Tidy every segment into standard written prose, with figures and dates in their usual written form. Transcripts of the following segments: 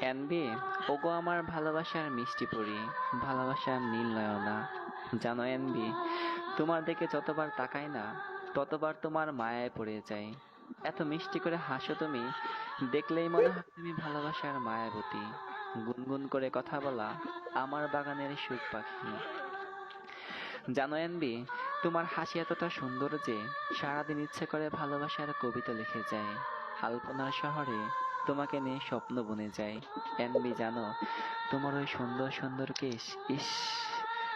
NB, ওগো আমার ভালোবাসার মিষ্টি পরি, ভালোবাসার নীল নয়না। জানো এনবি, তোমার দিকে যতবার তাকাই না ততবার তোমার মায়ায় পড়ে যাই। এত মিষ্টি করে হাসো তুমি, দেখলেই মনে হয় তুমি ভালোবাসার মায়াবতী। গুনগুন করে কথা বলা আমার বাগানের সুখ পাখি। জানো এনবি, তোমার হাসি এতটা সুন্দর যে সারাদিন ইচ্ছে করে ভালোবাসার কবিতা লিখে যায়। আলপনার শহরে তোমাকে নিয়ে স্বপ্ন বনে যায়। এনবি জানো, তোমার ওই সুন্দর সুন্দর কেশ, ইস,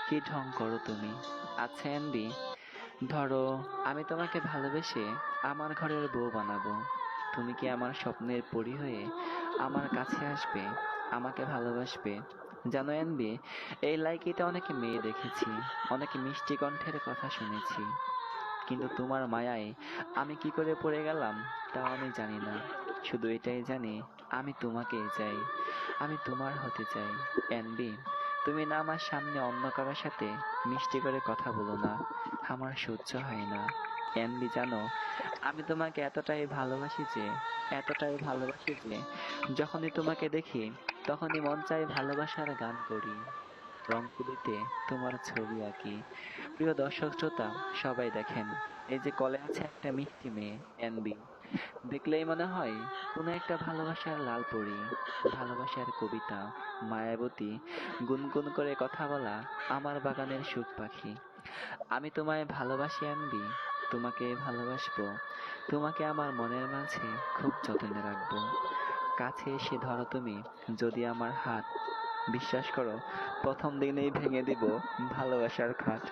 কি ঢং করো তুমি। আচ্ছা এনবি, ধরো আমি তোমাকে ভালোবেসে আমার ঘরের বউ বানাবো। তুমি কি আমার স্বপ্নের পরী হয়ে আমার কাছে আসবে, আমাকে ভালোবাসবে? জানো এনবি, এই লাইকিটা অনেক মেয়ে দেখেছি, অনেক মিষ্টি কণ্ঠের কথা শুনেছি, কিন্তু তোমার মায়ায় আমি কি করে পড়ে গেলাম তাও আমি জানি না। শুধু এটাই জানি, আমি তোমাকেই চাই, আমি তোমার হতে চাই। এনবি, তুমি না আমার সামনে অন্য কারোর সাথে মিষ্টি করে কথা বলো না, আমার সহ্য হয় না। এনবি জানো, আমি তোমাকে এতটাই ভালোবাসি যে যখনই তোমাকে দেখি তখনই মন চায় ভালোবাসার গান করি, রংতুলিতে তোমার ছবি আঁকি। প্রিয় দর্শক শ্রোতা, সবাই দেখেন, এই যে কলে আছে একটা মিষ্টি মেয়ে, এনবি। দেখলেই মনে হয় কোনো একটা ভালোবাসার লাল পরী, ভালোবাসার কবিতা, মায়াবতী, গুনগুন করে কথা বলা আমার বাগানের সুখ পাখি। আমি তোমায় ভালোবাসি এনবি, তোমাকে ভালোবাসবো, তোমাকে আমার মনের মাঝে খুব যত্নে রাখবো। কাছে এসে ধরো তুমি যদি আমার হাত, বিশ্বাস করো প্রথম দিনেই ভেঙে দিব ভালোবাসার খাট।